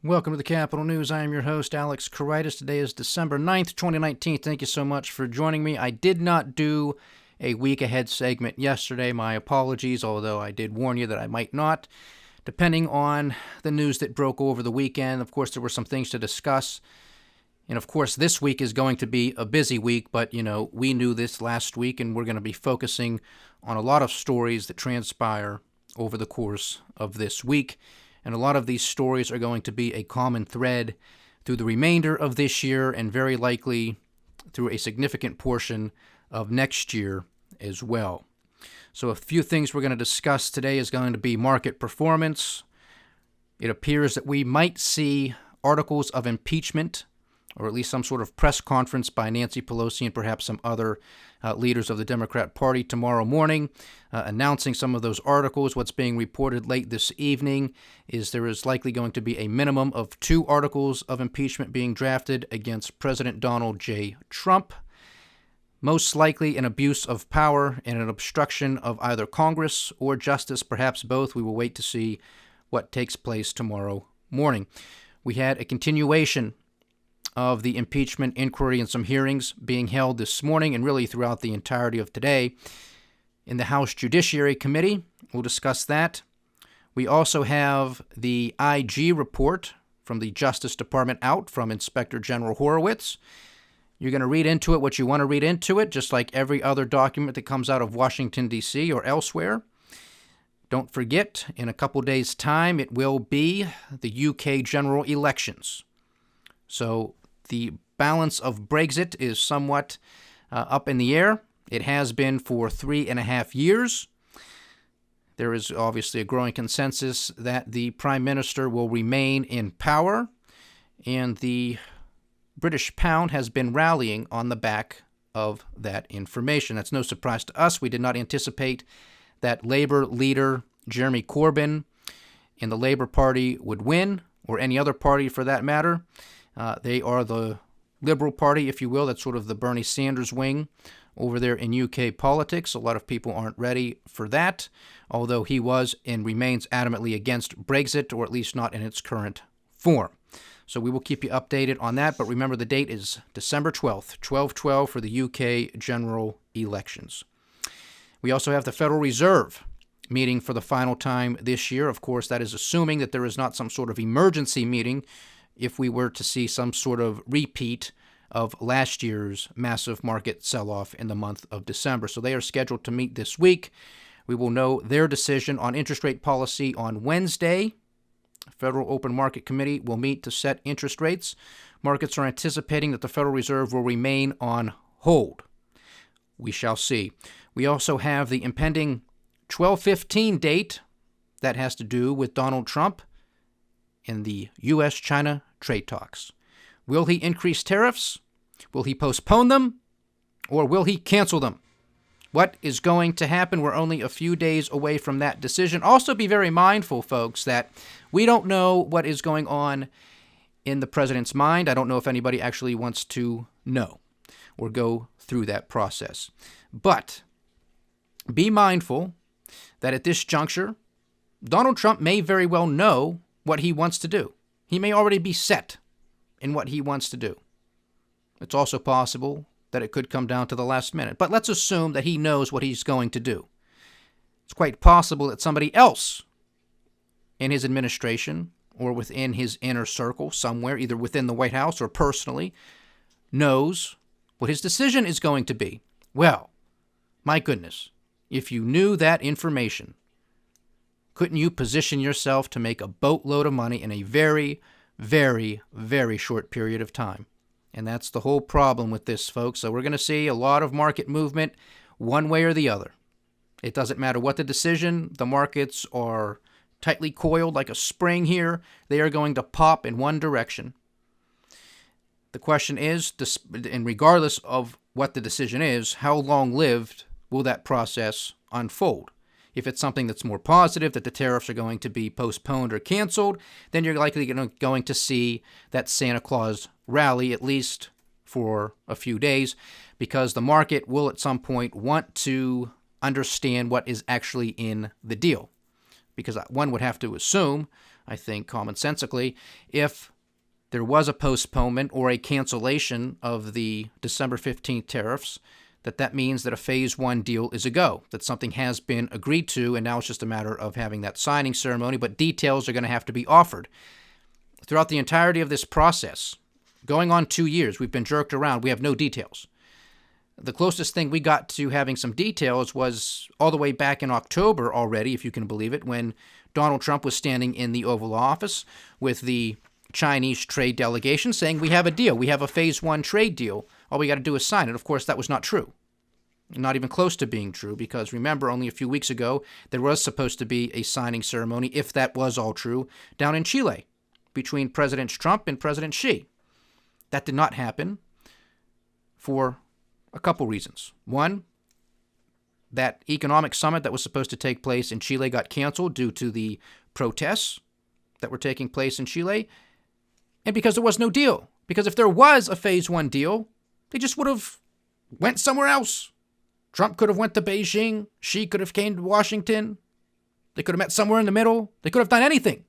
Welcome to the Capital News. I am your host, Alex Karitis. Today is December 9th, 2019. Thank you so much for joining me. I did not do a week ahead segment yesterday. My apologies, although I did warn you that I might not, depending on the news that broke over the weekend. Of course, there were some things to discuss. And of course, this week is going to be a busy week, but, we knew this last week, and we're going to be focusing on a lot of stories that transpire over the course of this week. And a lot of these stories are going to be a common thread through the remainder of this year and very likely through a significant portion of next year as well. So a few things we're going to discuss today is going to be market performance. It appears that we might see articles of impeachment, or at least some sort of press conference by Nancy Pelosi and perhaps some other leaders of the Democrat Party tomorrow morning, announcing some of those articles. What's being reported late this evening is there is likely going to be a minimum of 2 articles of impeachment being drafted against President Donald J. Trump, most likely an abuse of power and an obstruction of either Congress or justice, perhaps both. We will wait to see what takes place tomorrow morning. We had a continuation of the impeachment inquiry and some hearings being held this morning and really throughout the entirety of today in the House Judiciary Committee. We'll discuss that. We also have the IG report from the Justice Department out from Inspector General Horowitz. You're going to read into it what you want to read into it, just like every other document that comes out of Washington, D.C. or elsewhere. Don't forget, in a couple days' time, it will be the UK general elections. So the balance of Brexit is somewhat up in the air. It has been for 3.5 years. There is obviously a growing consensus that the Prime Minister will remain in power, and the British pound has been rallying on the back of that information. That's no surprise to us. We did not anticipate that Labour leader Jeremy Corbyn in the Labour Party would win, or any other party for that matter. They are the Liberal Party, if you will. That's sort of the Bernie Sanders wing over there in UK politics. A lot of people aren't ready for that, although he was and remains adamantly against Brexit, or at least not in its current form. So we will keep you updated on that, but remember the date is December 12th, 12/12 for the UK general elections. We also have the Federal Reserve meeting for the final time this year. Of course, that is assuming that there is not some sort of emergency meeting if we were to see some sort of repeat of last year's massive market sell-off in the month of December. So they are scheduled to meet this week. We will know their decision on interest rate policy on Wednesday. Federal Open Market Committee will meet to set interest rates. Markets are anticipating that the Federal Reserve will remain on hold. We shall see. We also have the impending 12/15 date that has to do with Donald Trump in the U.S.-China trade talks. Will he increase tariffs? Will he postpone them? Or will he cancel them? What is going to happen? We're only a few days away from that decision. Also be very mindful, folks, that we don't know what is going on in the president's mind. I don't know if anybody actually wants to know or go through that process. But be mindful that at this juncture, Donald Trump may very well know what he wants to do. He may already be set in what he wants to do. It's also possible that it could come down to the last minute. But let's assume that he knows what he's going to do. It's quite possible that somebody else in his administration or within his inner circle somewhere, either within the White House or personally, knows what his decision is going to be. Well, my goodness, if you knew that information, couldn't you position yourself to make a boatload of money in a very, very, very short period of time? And that's the whole problem with this, folks. So we're going to see a lot of market movement one way or the other. It doesn't matter what the decision. The markets are tightly coiled like a spring here. They are going to pop in one direction. The question is, and regardless of what the decision is, how long-lived will that process unfold? If it's something that's more positive, that the tariffs are going to be postponed or canceled, then you're likely going to see that Santa Claus rally, at least for a few days, because the market will at some point want to understand what is actually in the deal. Because one would have to assume I think, commonsensically, if there was a postponement or a cancellation of the December 15th tariffs, that means that a phase one deal is a go, that something has been agreed to, and now it's just a matter of having that signing ceremony, but details are going to have to be offered. Throughout the entirety of this process, going on 2 years, we've been jerked around. We have no details. The closest thing we got to having some details was all the way back in October already, if you can believe it, when Donald Trump was standing in the Oval Office with the Chinese trade delegation saying, we have a deal. We have a phase one trade deal. All we got to do is sign it. Of course, that was not true. Not even close to being true, because remember, only a few weeks ago, there was supposed to be a signing ceremony, if that was all true, down in Chile between President Trump and President Xi. That did not happen for a couple reasons. One, that economic summit that was supposed to take place in Chile got canceled due to the protests that were taking place in Chile, and because there was no deal. Because if there was a phase one deal, they just would have went somewhere else. Trump could have went to Beijing. Xi could have came to Washington. They could have met somewhere in the middle. They could have done anything.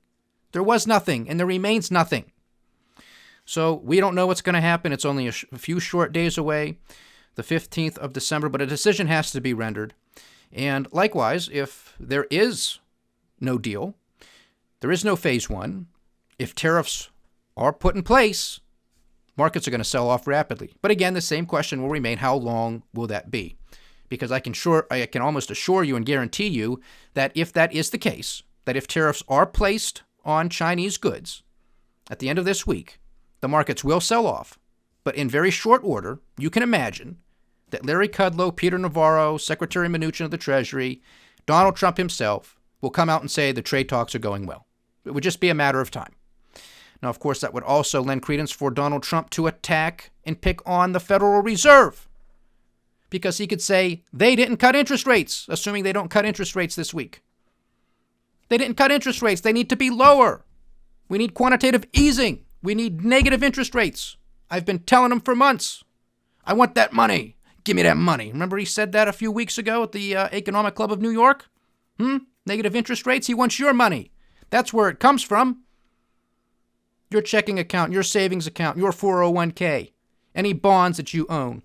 There was nothing, and there remains nothing. So we don't know what's going to happen. It's only a few short days away, the 15th of December, but a decision has to be rendered. And likewise, if there is no deal, there is no phase one, if tariffs are put in place, markets are going to sell off rapidly. But again, the same question will remain: how long will that be? Because I can almost assure you and guarantee you that if that is the case, that if tariffs are placed on Chinese goods at the end of this week, the markets will sell off. But in very short order, you can imagine that Larry Kudlow, Peter Navarro, Secretary Mnuchin of the Treasury, Donald Trump himself will come out and say the trade talks are going well. It would just be a matter of time. Now, of course, that would also lend credence for Donald Trump to attack and pick on the Federal Reserve, because he could say they didn't cut interest rates, assuming they don't cut interest rates this week. They didn't cut interest rates. They need to be lower. We need quantitative easing. We need negative interest rates. I've been telling him for months. I want that money. Give me that money. Remember he said that a few weeks ago at the Economic Club of New York? Negative interest rates? He wants your money. That's where it comes from. Your checking account, your savings account, your 401k, any bonds that you own,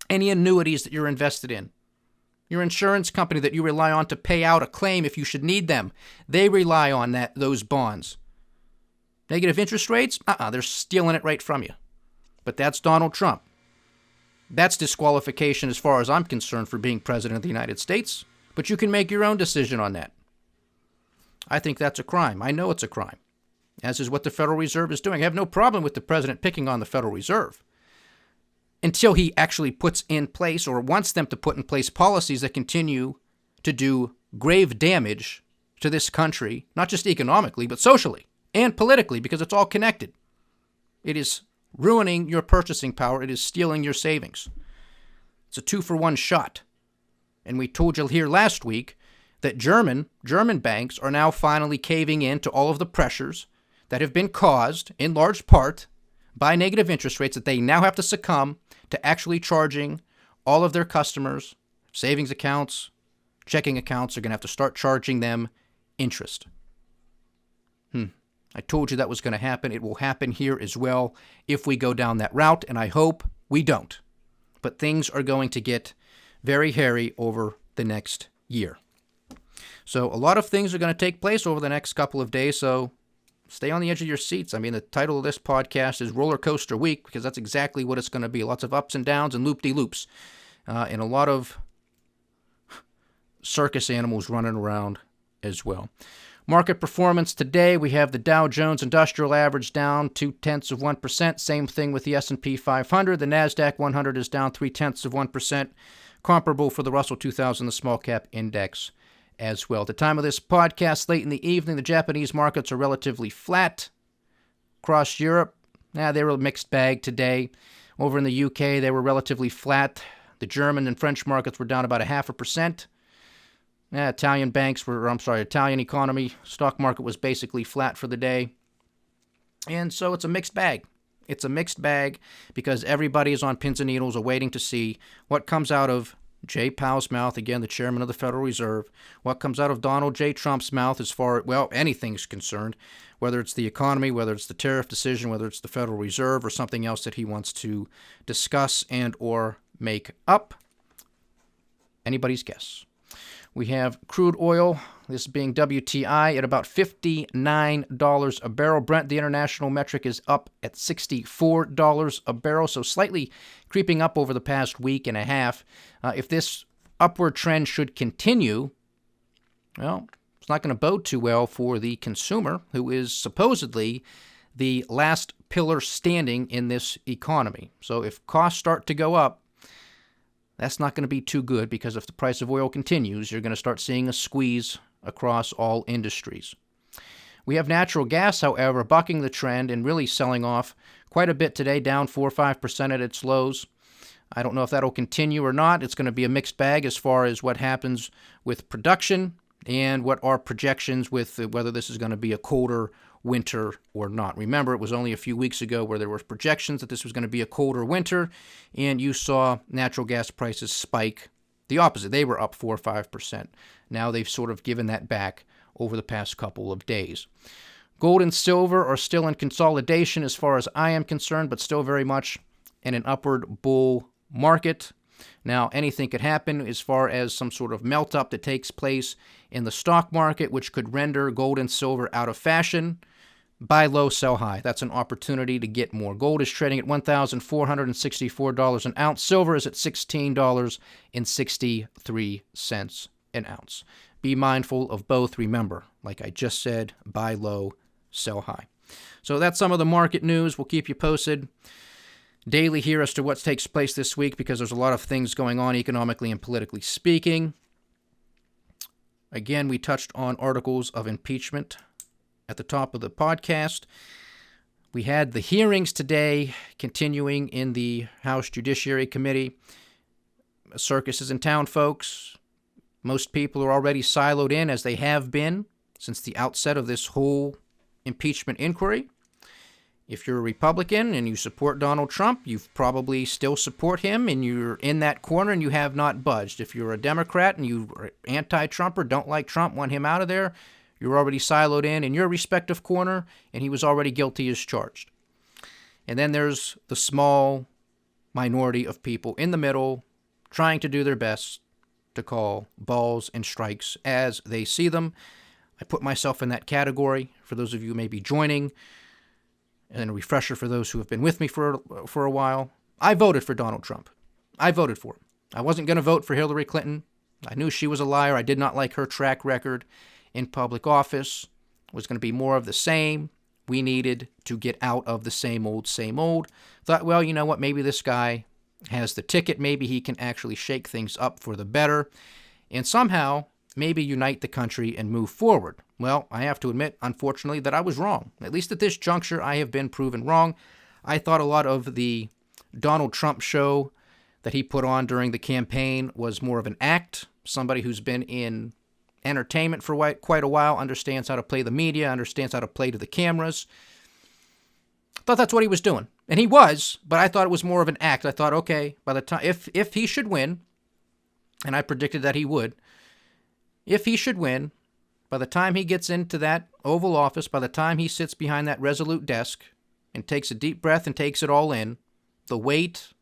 any annuities that you're invested in, your insurance company that you rely on to pay out a claim if you should need them. They rely on those bonds. Negative interest rates? They're stealing it right from you. But that's Donald Trump. That's disqualification as far as I'm concerned for being president of the United States. But you can make your own decision on that. I think that's a crime. I know it's a crime, as is what the Federal Reserve is doing. I have no problem with the president picking on the Federal Reserve until he actually puts in place or wants them to put in place policies that continue to do grave damage to this country, not just economically, but socially and politically, because it's all connected. It is ruining your purchasing power. It is stealing your savings. It's a 2-for-1 shot. And we told you here last week that German banks are now finally caving in to all of the pressures that have been caused, in large part, by negative interest rates, that they now have to succumb to actually charging all of their customers, savings accounts, checking accounts, are going to have to start charging them interest. I told you that was going to happen. It will happen here as well if we go down that route, and I hope we don't. But things are going to get very hairy over the next year. So a lot of things are going to take place over the next couple of days, so stay on the edge of your seats. I mean, the title of this podcast is Rollercoaster Week, because that's exactly what it's going to be. Lots of ups and downs and loop-de-loops, and a lot of circus animals running around as well. Market performance today, we have the Dow Jones Industrial Average down 0.2%. Same thing with the S&P 500. The NASDAQ 100 is down 0.3%. Comparable for the Russell 2000, the small cap index as well. At the time of this podcast, late in the evening, the Japanese markets are relatively flat. Across Europe, they were a mixed bag today. Over in the UK, they were relatively flat. The German and French markets were down about 0.5%. Italian economy, stock market was basically flat for the day. And so it's a mixed bag. It's a mixed bag because everybody is on pins and needles awaiting to see what comes out of Jay Powell's mouth, again, the chairman of the Federal Reserve, what comes out of Donald J. Trump's mouth as far as, well, anything's concerned, whether it's the economy, whether it's the tariff decision, whether it's the Federal Reserve or something else that he wants to discuss and or make up. Anybody's guess. We have crude oil, this being WTI, at about $59 a barrel. Brent, the international metric, is up at $64 a barrel, so slightly creeping up over the past week and a half. If this upward trend should continue, well, it's not going to bode too well for the consumer, who is supposedly the last pillar standing in this economy. So if costs start to go up, that's not going to be too good, because if the price of oil continues, you're going to start seeing a squeeze across all industries. We have natural gas, however, bucking the trend and really selling off quite a bit today, down 4 or 5% at its lows. I don't know if that'll continue or not. It's going to be a mixed bag as far as what happens with production and what are projections with whether this is going to be a colder winter or not. Remember, it was only a few weeks ago where there were projections that this was going to be a colder winter, and you saw natural gas prices spike the opposite. They were up 4 or 5%. Now they've sort of given that back over the past couple of days. Gold and silver are still in consolidation as far as I am concerned, but still very much in an upward bull market. Now, anything could happen as far as some sort of melt-up that takes place in the stock market, which could render gold and silver out of fashion. Buy low, sell high. That's an opportunity to get more. Gold is trading at $1,464 an ounce. Silver is at $16.63 an ounce. Be mindful of both. Remember, like I just said, buy low, sell high. So that's some of the market news. We'll keep you posted daily here as to what takes place this week, because there's a lot of things going on economically and politically speaking. Again, we touched on articles of impeachment at the top of the podcast. We had the hearings today continuing in the House Judiciary Committee. A circus is in town, folks. Most people are already siloed in, as they have been since the outset of this whole impeachment inquiry. If you're a Republican and you support Donald Trump, you probably still support him, and you're in that corner and you have not budged. If you're a Democrat and you're anti-Trump or don't like Trump, want him out of there, you're already siloed in your respective corner, and he was already guilty as charged. And then there's the small minority of people in the middle trying to do their best to call balls and strikes as they see them. I put myself in that category for those of you who may be joining. And a refresher for those who have been with me for a while. I voted for Donald Trump. I voted for him. I wasn't going to vote for Hillary Clinton. I knew she was a liar. I did not like her track record in public office. It was going to be more of the same. We needed to get out of the same old, same old. Thought, well, you know what? Maybe this guy has the ticket. Maybe he can actually shake things up for the better and somehow maybe unite the country and move forward. Well, I have to admit, unfortunately, that I was wrong. At least at this juncture, I have been proven wrong. I thought a lot of the Donald Trump show that he put on during the campaign was more of an act. Somebody who's been in entertainment for quite a while, understands how to play the media, understands how to play to the cameras. I thought that's what he was doing. And he was, but I thought it was more of an act. I thought, okay, by the time, if he should win, and I predicted that he would, if he should win, by the time he gets into that Oval Office, by the time he sits behind that resolute desk and takes a deep breath and takes it all in, the weight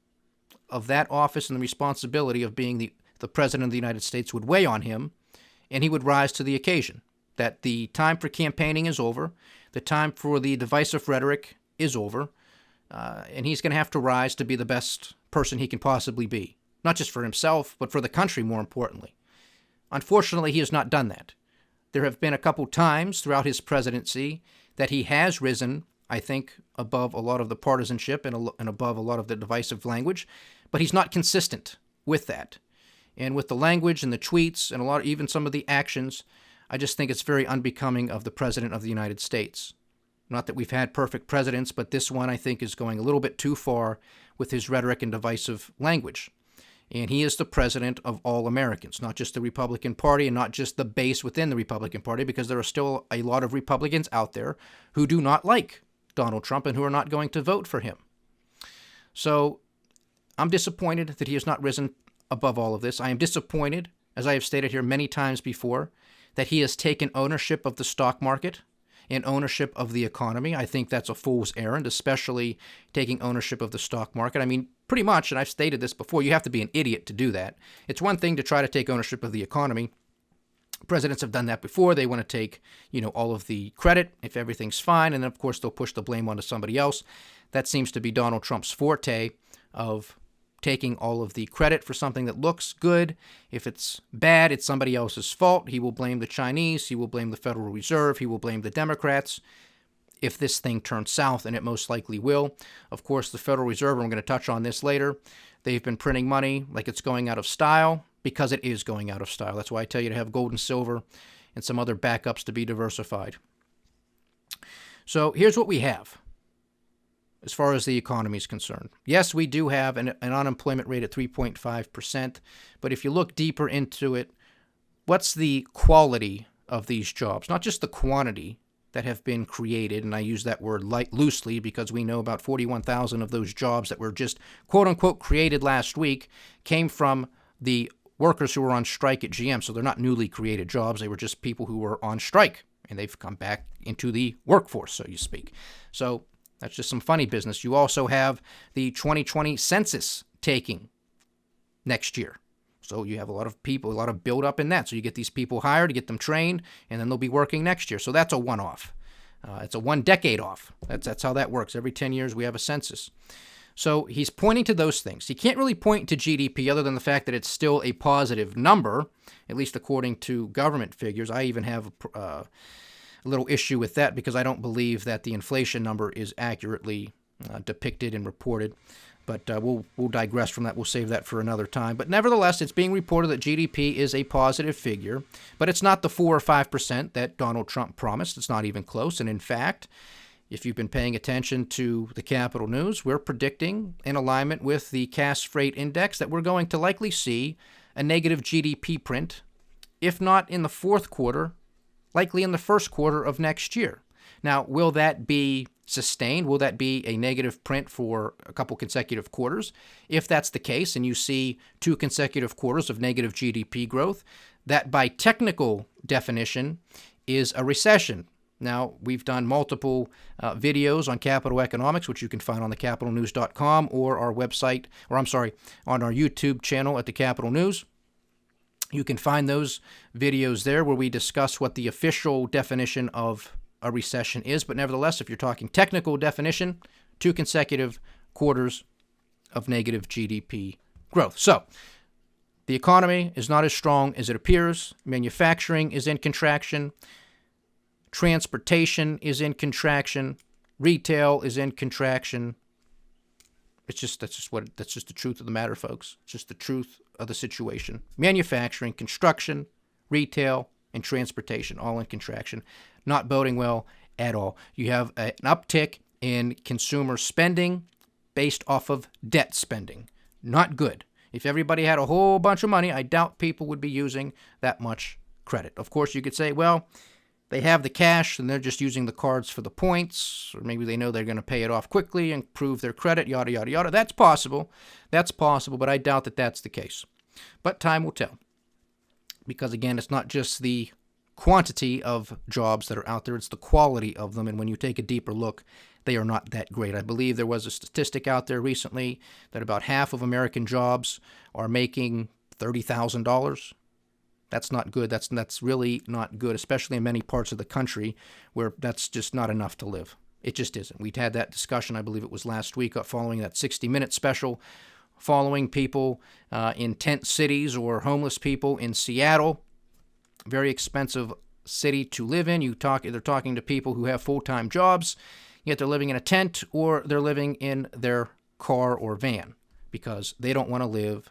of that office and the responsibility of being the President of the United States would weigh on him, and he would rise to the occasion. That the time for campaigning is over, the time for the divisive rhetoric is over, and he's going to have to rise to be the best person he can possibly be. Not just for himself, but for the country, more importantly. Unfortunately, he has not done that. There have been a couple times throughout his presidency that he has risen, I think, above a lot of the partisanship and above a lot of the divisive language, but he's not consistent with that. And with the language and the tweets and even some of the actions, I just think it's very unbecoming of the President of the United States. Not that we've had perfect presidents, but this one I think is going a little bit too far with his rhetoric and divisive language. And he is the president of all Americans, not just the Republican Party and not just the base within the Republican Party, because there are still a lot of Republicans out there who do not like Donald Trump and who are not going to vote for him. So I'm disappointed that he has not risen above all of this, I am disappointed, as I have stated here many times before, that he has taken ownership of the stock market and ownership of the economy. I think that's a fool's errand, especially taking ownership of the stock market. I mean, pretty much, and I've stated this before, you have to be an idiot to do that. It's one thing to try to take ownership of the economy. Presidents have done that before. They want to take, all of the credit if everything's fine, and then, of course, they'll push the blame onto somebody else. That seems to be Donald Trump's forte of taking all of the credit for something that looks good. If it's bad, it's somebody else's fault. He will blame the Chinese. He will blame the Federal Reserve. He will blame the Democrats if this thing turns south, and it most likely will. Of course, the Federal Reserve, and we're going to touch on this later, they've been printing money like it's going out of style because it is going out of style. That's why I tell you to have gold and silver and some other backups to be diversified. So here's what we have as far as the economy is concerned. Yes, we do have an unemployment rate at 3.5%, but if you look deeper into it, what's the quality of these jobs? Not just the quantity that have been created, and I use that word loosely because we know about 41,000 of those jobs that were just quote-unquote created last week came from the workers who were on strike at GM. So they're not newly created jobs. They were just people who were on strike, and they've come back into the workforce, so you speak. So that's just some funny business. You also have the 2020 census taking next year. So you have a lot of people, a lot of build up in that. So you get these people hired, you get them trained, and then they'll be working next year. So that's a one-off. It's a 1 decade off. That's how that works. Every 10 years we have a census. So he's pointing to those things. He can't really point to GDP other than the fact that it's still a positive number, at least according to government figures. I even have a little issue with that because I don't believe that the inflation number is accurately depicted and reported. But we'll digress from that. We'll save that for another time. But nevertheless, it's being reported that GDP is a positive figure, but it's not the 4 or 5% that Donald Trump promised. It's not even close. And in fact, if you've been paying attention to the Capital News, we're predicting, in alignment with the Cass Freight Index, that we're going to likely see a negative GDP print, if not in the fourth quarter, likely in the first quarter of next year. Now, will that be sustained? Will that be a negative print for a couple consecutive quarters? If that's the case, and you see 2 consecutive quarters of negative GDP growth, that by technical definition is a recession. Now, we've done multiple videos on capital economics, which you can find on thecapitalnews.com or our website, on our YouTube channel at the Capital News. You can find those videos there where we discuss what the official definition of a recession is. But nevertheless, if you're talking technical definition, 2 consecutive quarters of negative GDP growth. So the economy is not as strong as it appears. Manufacturing is in contraction. Transportation is in contraction. Retail is in contraction. That's just the truth of the matter, folks. It's just the truth of the situation. Manufacturing, construction, retail, and transportation, all in contraction. Not boding well at all. You have an uptick in consumer spending based off of debt spending. Not good. If everybody had a whole bunch of money, I doubt people would be using that much credit. Of course, you could say, well, they have the cash and they're just using the cards for the points, or maybe they know they're going to pay it off quickly and prove their credit, yada, yada, yada. That's possible, but I doubt that that's the case. But time will tell. Because, again, it's not just the quantity of jobs that are out there, it's the quality of them. And when you take a deeper look, they are not that great. I believe there was a statistic out there recently that about half of American jobs are making $30,000. That's not good. That's really not good, especially in many parts of the country where that's just not enough to live. It just isn't. We'd had that discussion, I believe it was last week, following that 60-minute special, following people in tent cities or homeless people in Seattle. Very expensive city to live in. They're talking to people who have full-time jobs, yet they're living in a tent or they're living in their car or van because they don't want to live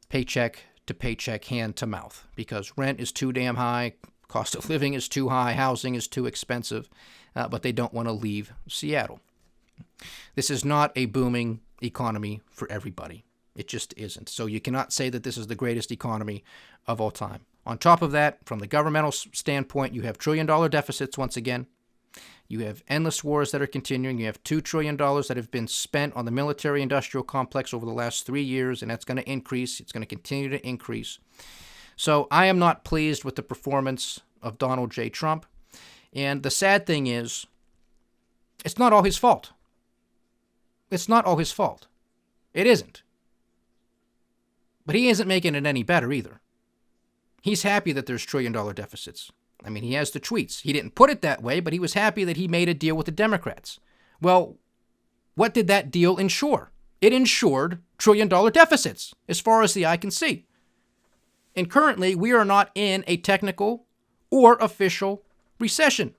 paycheck to paycheck, hand to mouth, because rent is too damn high, cost of living is too high, housing is too expensive, but they don't want to leave Seattle. This is not a booming economy for everybody. It just isn't. So you cannot say that this is the greatest economy of all time. On top of that, from the governmental standpoint, you have trillion-dollar deficits once again. You have endless wars that are continuing. You have $2 trillion that have been spent on the military-industrial complex over the last 3 years, and that's going to increase. It's going to continue to increase. So I am not pleased with the performance of Donald J. Trump. And the sad thing is, it's not all his fault. It's not all his fault. It isn't. But he isn't making it any better either. He's happy that there's trillion-dollar deficits. I mean, he has the tweets. He didn't put it that way, but he was happy that he made a deal with the Democrats. Well, what did that deal ensure? It ensured trillion-dollar deficits, as far as the eye can see. And currently, we are not in a technical or official recession,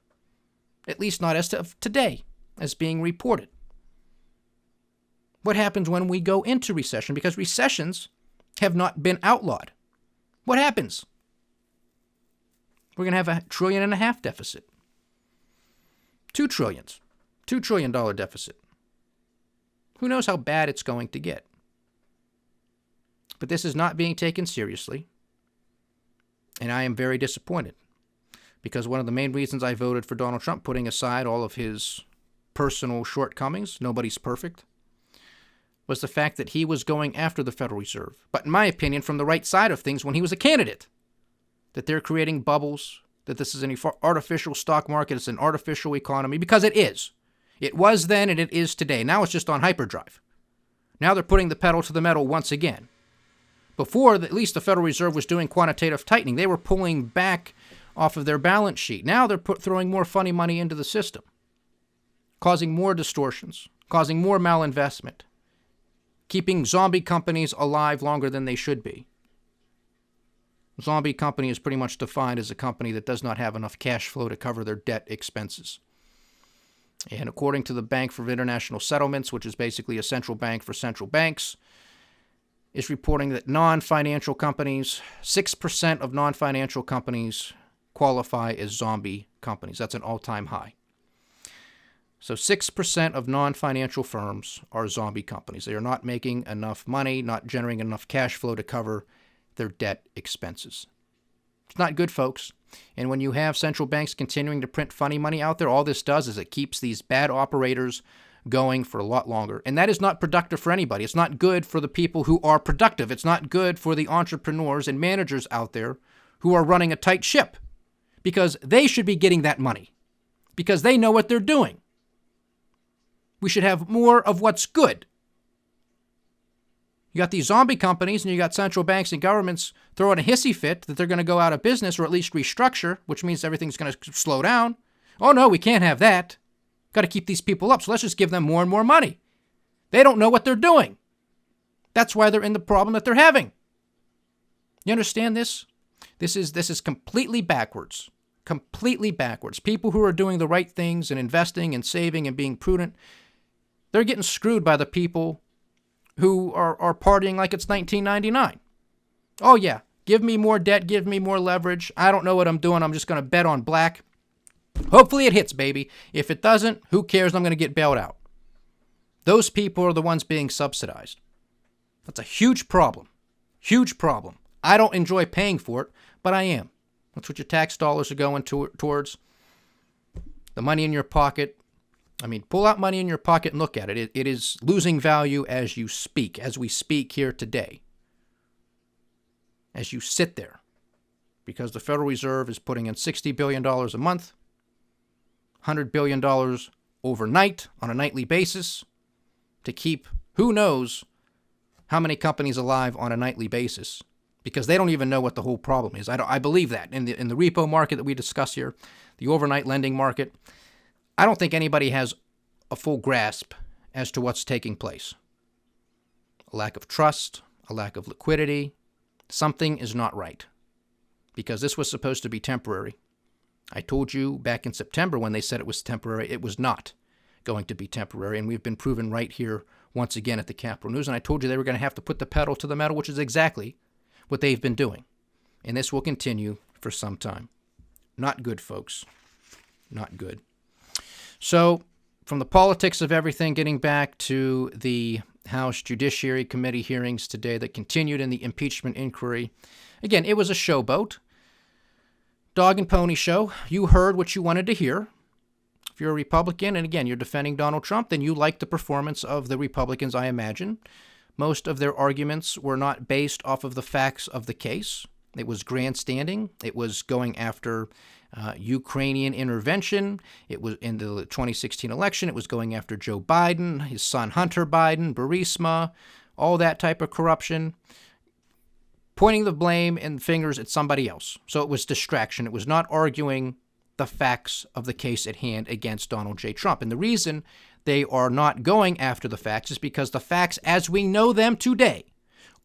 at least not as of today, as being reported. What happens when we go into recession? Because recessions have not been outlawed. What happens? We're going to have $1.5 trillion deficit. $2 trillion. $2 trillion deficit. Who knows how bad it's going to get? But this is not being taken seriously. And I am very disappointed. Because one of the main reasons I voted for Donald Trump, putting aside all of his personal shortcomings, nobody's perfect, was the fact that he was going after the Federal Reserve. But in my opinion, from the right side of things when he was a candidate. That they're creating bubbles, that this is an artificial stock market, it's an artificial economy, because it is. It was then and it is today. Now it's just on hyperdrive. Now they're putting the pedal to the metal once again. Before, at least the Federal Reserve was doing quantitative tightening. They were pulling back off of their balance sheet. Now they're throwing more funny money into the system, causing more distortions, causing more malinvestment, keeping zombie companies alive longer than they should be. Zombie company is pretty much defined as a company that does not have enough cash flow to cover their debt expenses. And according to the Bank for International Settlements, which is basically a central bank for central banks, is reporting that non-financial companies, 6% of non-financial companies qualify as zombie companies. That's an all-time high. So 6% of non-financial firms are zombie companies. They are not making enough money, not generating enough cash flow to cover their debt expenses. It's not good, folks. And when you have central banks continuing to print funny money out there, all this does is it keeps these bad operators going for a lot longer. And that is not productive for anybody. It's not good for the people who are productive. It's not good for the entrepreneurs and managers out there who are running a tight ship, because they should be getting that money because they know what they're doing. We should have more of what's good. You got these zombie companies and you got central banks and governments throwing a hissy fit that they're going to go out of business or at least restructure, which means everything's going to slow down. Oh no, we can't have that. Got to keep these people up, so let's just give them more and more money. They don't know what they're doing. That's why they're in the problem that they're having. You understand this? This is completely backwards. Completely backwards. People who are doing the right things and investing and saving and being prudent, they're getting screwed by the people who are partying like it's 1999. Oh yeah, give me more debt, give me more leverage. I don't know what I'm doing. I'm just going to bet on black. Hopefully it hits, baby. If it doesn't, who cares? I'm going to get bailed out. Those people are the ones being subsidized. That's a huge problem. Huge problem. I don't enjoy paying for it, but I am. That's what your tax dollars are going towards. The money in your pocket. I mean, pull out money in your pocket and look at it. It is losing value as you speak, as we speak here today. As you sit there. Because the Federal Reserve is putting in $60 billion a month, $100 billion overnight on a nightly basis to keep who knows how many companies alive on a nightly basis, because they don't even know what the whole problem is. I believe that. In the repo market that we discuss here, the overnight lending market, I don't think anybody has a full grasp as to what's taking place. A lack of trust, a lack of liquidity. Something is not right, because this was supposed to be temporary. I told you back in September when they said it was temporary, it was not going to be temporary, and we've been proven right here once again at the Capital News, and I told you they were going to have to put the pedal to the metal, which is exactly what they've been doing, and this will continue for some time. Not good, folks. Not good. So, from the politics of everything, getting back to the House Judiciary Committee hearings today that continued in the impeachment inquiry. Again, it was a showboat. Dog and pony show. You heard what you wanted to hear If you're a Republican, and again, you're defending Donald Trump, then you like the performance of the Republicans, I imagine. Most of their arguments were not based off of the facts of the case. It was grandstanding. It was going after Ukrainian intervention. It was in the 2016 election. It was going after Joe Biden, his son Hunter Biden, Burisma, all that type of corruption, pointing the blame and fingers at somebody else. So it was distraction. It was not arguing the facts of the case at hand against Donald J. Trump. And the reason they are not going after the facts is because the facts as we know them today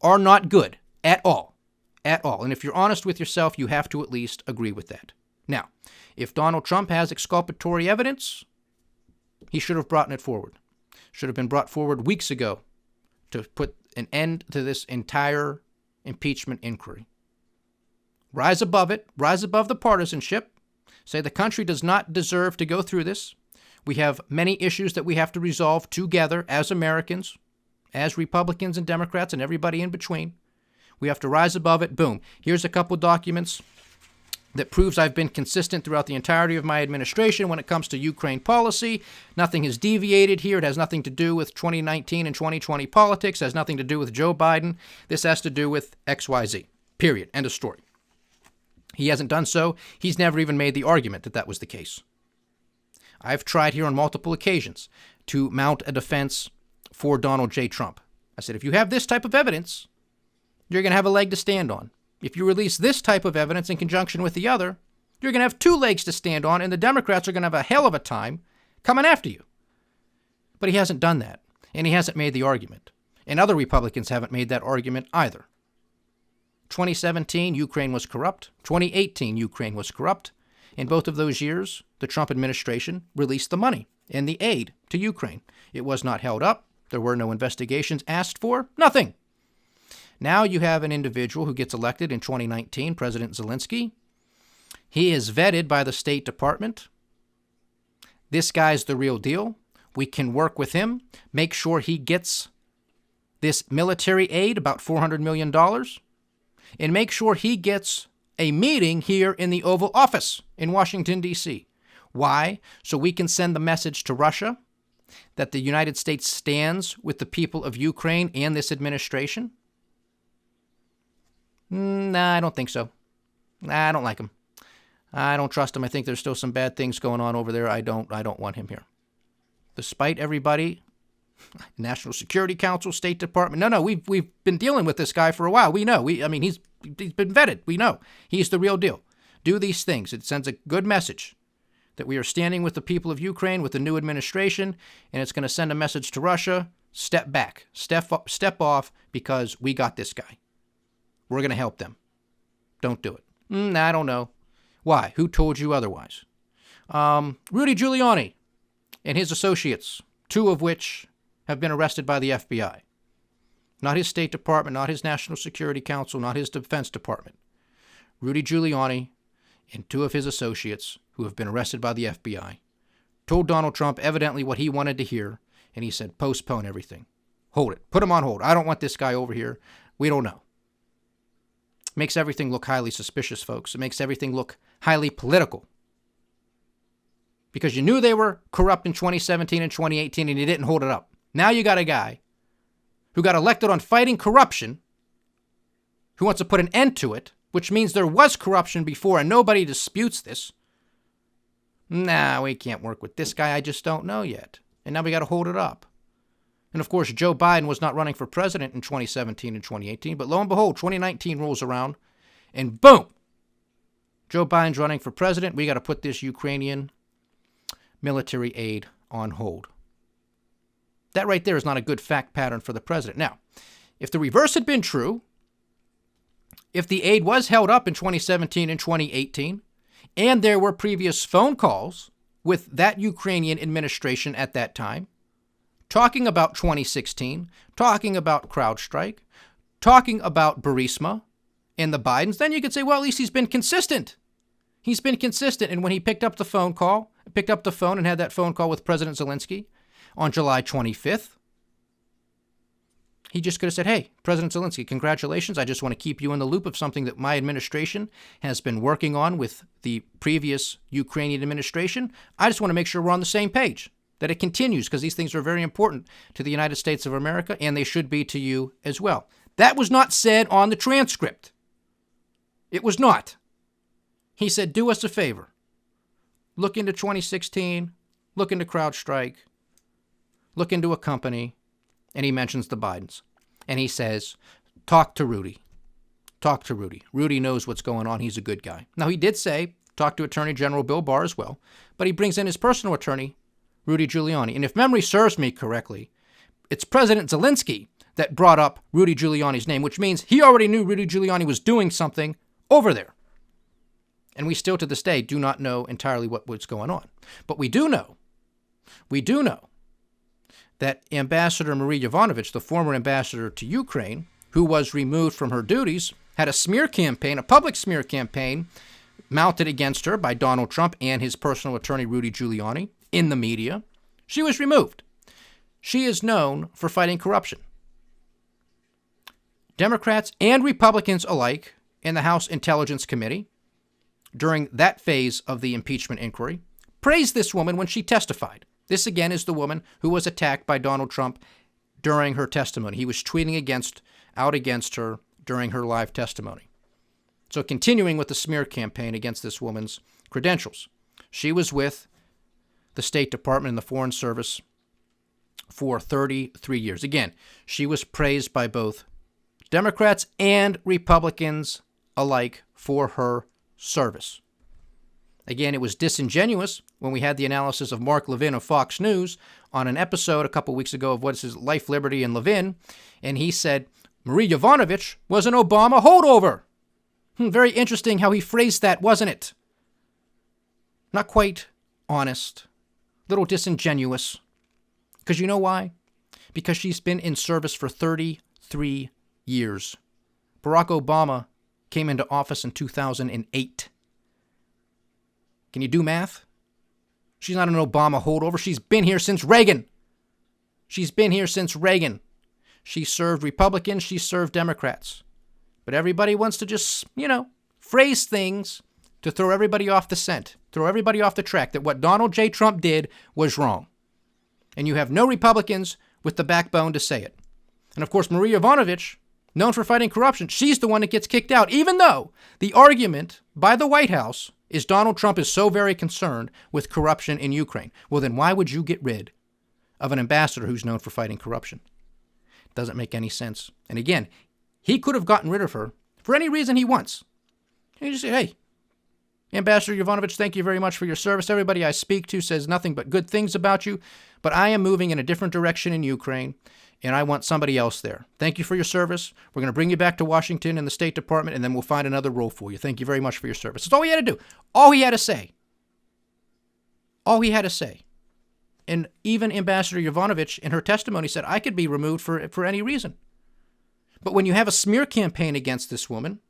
are not good at all. At all. And if you're honest with yourself, you have to at least agree with that. Now, if Donald Trump has exculpatory evidence, he should have brought it forward. Should have been brought forward weeks ago to put an end to this entire impeachment inquiry. Rise above it. Rise above the partisanship. Say the country does not deserve to go through this. We have many issues that we have to resolve together as Americans, as Republicans and Democrats and everybody in between. We have to rise above it. Boom. Here's a couple documents that proves I've been consistent throughout the entirety of my administration when it comes to Ukraine policy. Nothing has deviated here. It has nothing to do with 2019 and 2020 politics. It has nothing to do with Joe Biden. This has to do with XYZ. Period. End of story. He hasn't done so. He's never even made the argument that that was the case. I've tried here on multiple occasions to mount a defense for Donald J. Trump. I said, if you have this type of evidence, you're going to have a leg to stand on. If you release this type of evidence in conjunction with the other, you're going to have two legs to stand on, and the Democrats are going to have a hell of a time coming after you. But he hasn't done that, and he hasn't made the argument. And other Republicans haven't made that argument either. 2017, Ukraine was corrupt. 2018, Ukraine was corrupt. In both of those years, the Trump administration released the money and the aid to Ukraine. It was not held up. There were no investigations asked for. Nothing. Now you have an individual who gets elected in 2019, President Zelensky. He is vetted by the State Department. This guy's the real deal. We can work with him, make sure he gets this military aid, about $400 million, and make sure he gets a meeting here in the Oval Office in Washington, D.C. Why? So we can send the message to Russia that the United States stands with the people of Ukraine and this administration? Nah, I don't think so. I don't like him. I don't trust him. I think there's still some bad things going on over there. I don't want him here. Despite everybody, National Security Council, State Department. No, we've been dealing with this guy for a while. We know. He's been vetted. We know. He's the real deal. Do these things. It sends a good message that we are standing with the people of Ukraine, with the new administration, and it's going to send a message to Russia. Step back. Step off, because we got this guy. We're going to help them. Don't do it. I don't know. Why? Who told you otherwise? Rudy Giuliani and his associates, two of which have been arrested by the FBI. Not his State Department, not his National Security Council, not his Defense Department. Rudy Giuliani and two of his associates who have been arrested by the FBI told Donald Trump evidently what he wanted to hear, and he said, postpone everything. Hold it. Put him on hold. I don't want this guy over here. We don't know. Makes everything look highly suspicious, folks. It makes everything look highly political. Because you knew they were corrupt in 2017 and 2018 and you didn't hold it up. Now you got a guy who got elected on fighting corruption, who wants to put an end to it, which means there was corruption before and nobody disputes this. Nah, we can't work with this guy. I just don't know yet. And now we got to hold it up. And of course, Joe Biden was not running for president in 2017 and 2018, but lo and behold, 2019 rolls around, and boom, Joe Biden's running for president. We got to put this Ukrainian military aid on hold. That right there is not a good fact pattern for the president. Now, if the reverse had been true, if the aid was held up in 2017 and 2018, and there were previous phone calls with that Ukrainian administration at that time, talking about 2016, talking about CrowdStrike, talking about Burisma and the Bidens, then you could say, well, at least he's been consistent. He's been consistent. And when he picked up the phone and had that phone call with President Zelensky on July 25th, He just could have said, hey, President Zelensky, congratulations. I just want to keep you in the loop of something that my administration has been working on with the previous Ukrainian administration. I just want to make sure we're on the same page, that it continues, because these things are very important to the United States of America, and they should be to you as well. That was not said on the transcript. It was not. He said, do us a favor. Look into 2016, look into CrowdStrike, look into a company, and he mentions the Bidens. And he says, talk to Rudy. Talk to Rudy. Rudy knows what's going on. He's a good guy. Now, he did say, talk to Attorney General Bill Barr as well, but he brings in his personal attorney, Rudy Giuliani. And if memory serves me correctly, it's President Zelensky that brought up Rudy Giuliani's name, which means he already knew Rudy Giuliani was doing something over there. And we still to this day do not know entirely what's going on. But we do know that Ambassador Marie Yovanovitch, the former ambassador to Ukraine, who was removed from her duties, had a smear campaign, a public smear campaign, mounted against her by Donald Trump and his personal attorney, Rudy Giuliani, in the media. She was removed. She is known for fighting corruption. Democrats and Republicans alike in the House Intelligence Committee, during that phase of the impeachment inquiry, praised this woman when she testified. This, again, is the woman who was attacked by Donald Trump during her testimony. He was tweeting out against her during her live testimony. So continuing with the smear campaign against this woman's credentials. She was with the State Department and the Foreign Service for 33 years. Again, she was praised by both Democrats and Republicans alike for her service. Again, it was disingenuous when we had the analysis of Mark Levin of Fox News on an episode a couple weeks ago of what is his Life, Liberty, and Levin, and he said Marie Yovanovitch was an Obama holdover. Very interesting how he phrased that, wasn't it? Not quite honest, a little disingenuous. Because you know why? Because she's been in service for 33 years. Barack Obama came into office in 2008. Can you do math? She's not an Obama holdover. She's been here since Reagan. She served Republicans. She served Democrats. But everybody wants to just, phrase things to throw everybody off the scent, throw everybody off the track that what Donald J. Trump did was wrong. And you have no Republicans with the backbone to say it. And of course, Marie Yovanovitch, known for fighting corruption, she's the one that gets kicked out, even though the argument by the White House is Donald Trump is so very concerned with corruption in Ukraine. Well, then why would you get rid of an ambassador who's known for fighting corruption? It doesn't make any sense. And again, he could have gotten rid of her for any reason he wants. He just say, hey, Ambassador Yovanovitch, thank you very much for your service. Everybody I speak to says nothing but good things about you, but I am moving in a different direction in Ukraine, and I want somebody else there. Thank you for your service. We're going to bring you back to Washington and the State Department, and then we'll find another role for you. Thank you very much for your service. That's all he had to do. All he had to say. And even Ambassador Yovanovitch in her testimony said, I could be removed for any reason. But when you have a smear campaign against this woman,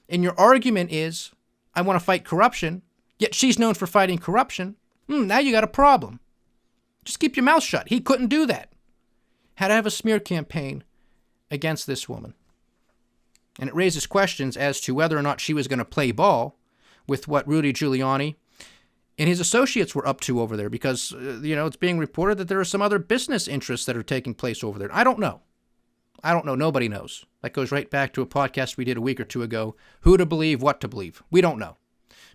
and your argument is, I want to fight corruption, yet she's known for fighting corruption, now you got a problem. Just keep your mouth shut. He couldn't do that. Had to have a smear campaign against this woman. And it raises questions as to whether or not she was going to play ball with what Rudy Giuliani and his associates were up to over there, because, it's being reported that there are some other business interests that are taking place over there. I don't know. Nobody knows. That goes right back to a podcast we did a week or two ago. Who to believe, what to believe. We don't know.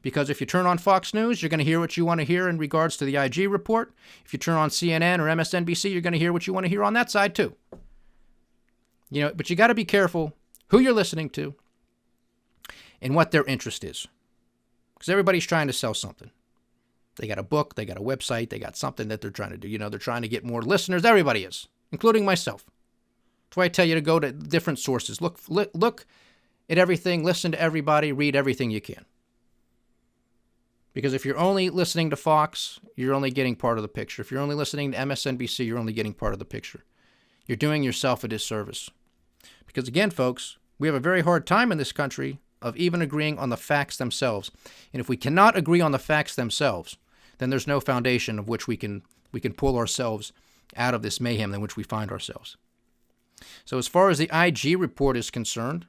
Because if you turn on Fox News, you're going to hear what you want to hear in regards to the IG report. If you turn on CNN or MSNBC, you're going to hear what you want to hear on that side too. But you got to be careful who you're listening to and what their interest is. Because everybody's trying to sell something. They got a book, they got a website, they got something that they're trying to do. They're trying to get more listeners. Everybody is, including myself. That's why I tell you to go to different sources. Look at everything, listen to everybody, read everything you can. Because if you're only listening to Fox, you're only getting part of the picture. If you're only listening to MSNBC, you're only getting part of the picture. You're doing yourself a disservice. Because again, folks, we have a very hard time in this country of even agreeing on the facts themselves. And if we cannot agree on the facts themselves, then there's no foundation of which we can pull ourselves out of this mayhem in which we find ourselves. So as far as the IG report is concerned,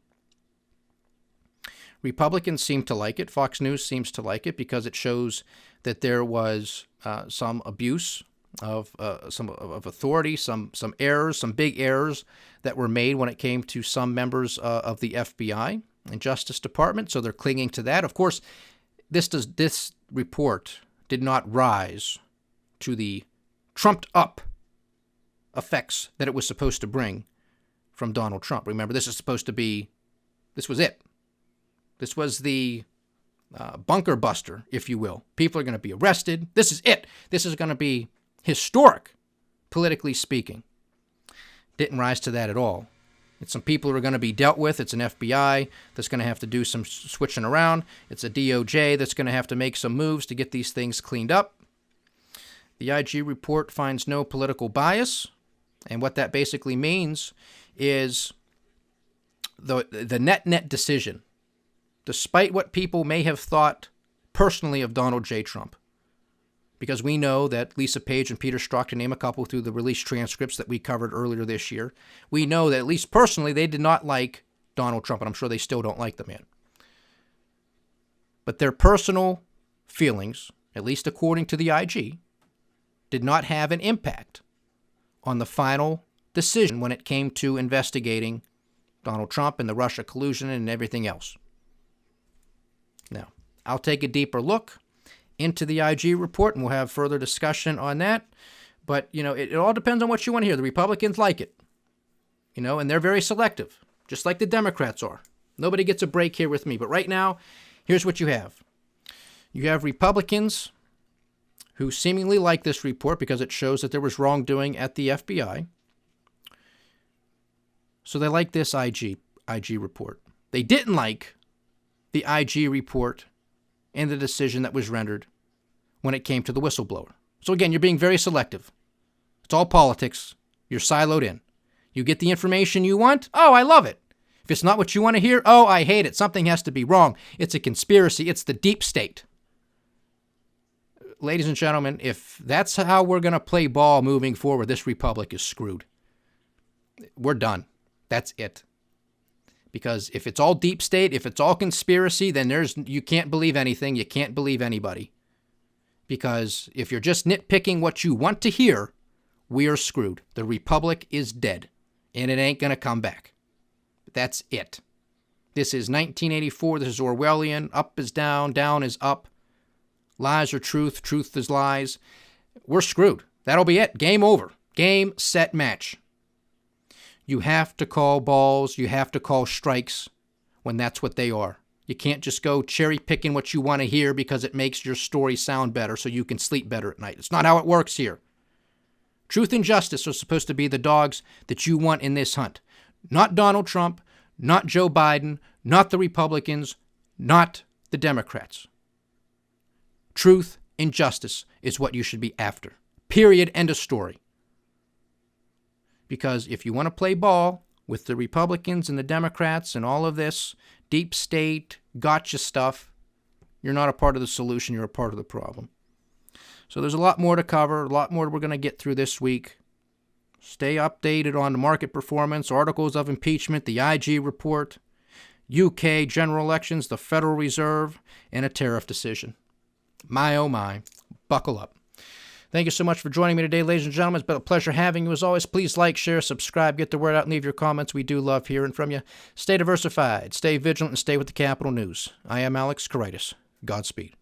Republicans seem to like it. Fox News seems to like it because it shows that there was some abuse of authority, some errors, some big errors that were made when it came to some members of the FBI and Justice Department. So they're clinging to that. Of course, this report did not rise to the trumped-up effects that it was supposed to bring from Donald Trump. Remember, this was it. This was the bunker buster, if you will. People are going to be arrested. This is it. This is going to be historic, politically speaking. Didn't rise to that at all. It's some people who are going to be dealt with. It's an FBI that's going to have to do some switching around. It's a DOJ that's going to have to make some moves to get these things cleaned up. The IG report finds no political bias, and what that basically means is the net decision, despite what people may have thought personally of Donald J. Trump, because we know that Lisa Page and Peter Strzok, to name a couple through the released transcripts that we covered earlier this year, we know that at least personally they did not like Donald Trump, and I'm sure they still don't like the man. But their personal feelings, at least according to the IG, did not have an impact on the final decision when it came to investigating Donald Trump and the Russia collusion and everything else. Now, I'll take a deeper look into the IG report, and we'll have further discussion on that. But, it all depends on what you want to hear. The Republicans like it, and they're very selective, just like the Democrats are. Nobody gets a break here with me. But right now, here's what you have. You have Republicans who seemingly like this report because it shows that there was wrongdoing at the FBI. So they like this IG report. They didn't like the IG report and the decision that was rendered when it came to the whistleblower. So again, you're being very selective. It's all politics. You're siloed in. You get the information you want. Oh, I love it. If it's not what you want to hear, oh, I hate it. Something has to be wrong. It's a conspiracy. It's the deep state. Ladies and gentlemen, if that's how we're going to play ball moving forward, this republic is screwed. We're done. That's it. Because if it's all deep state, if it's all conspiracy, then you can't believe anything. You can't believe anybody. Because if you're just nitpicking what you want to hear, we are screwed. The republic is dead, and it ain't going to come back. That's it. This is 1984. This is Orwellian. Up is down. Down is up. Lies are truth. Truth is lies. We're screwed. That'll be it. Game over. Game, set, match. You have to call balls. You have to call strikes when that's what they are. You can't just go cherry picking what you want to hear because it makes your story sound better so you can sleep better at night. It's not how it works here. Truth and justice are supposed to be the dogs that you want in this hunt. Not Donald Trump, not Joe Biden, not the Republicans, not the Democrats. Truth and justice is what you should be after. Period. End of story. Because if you want to play ball with the Republicans and the Democrats and all of this deep state gotcha stuff, you're not a part of the solution. You're a part of the problem. So there's a lot more to cover, a lot more we're going to get through this week. Stay updated on the market performance, articles of impeachment, the IG report, UK general elections, the Federal Reserve, and a tariff decision. My, oh my, buckle up. Thank you so much for joining me today, ladies and gentlemen. It's been a pleasure having you. As always, please like, share, subscribe, get the word out, and leave your comments. We do love hearing from you. Stay diversified, stay vigilant, and stay with the Capital News. I am Alex Koritis. Godspeed.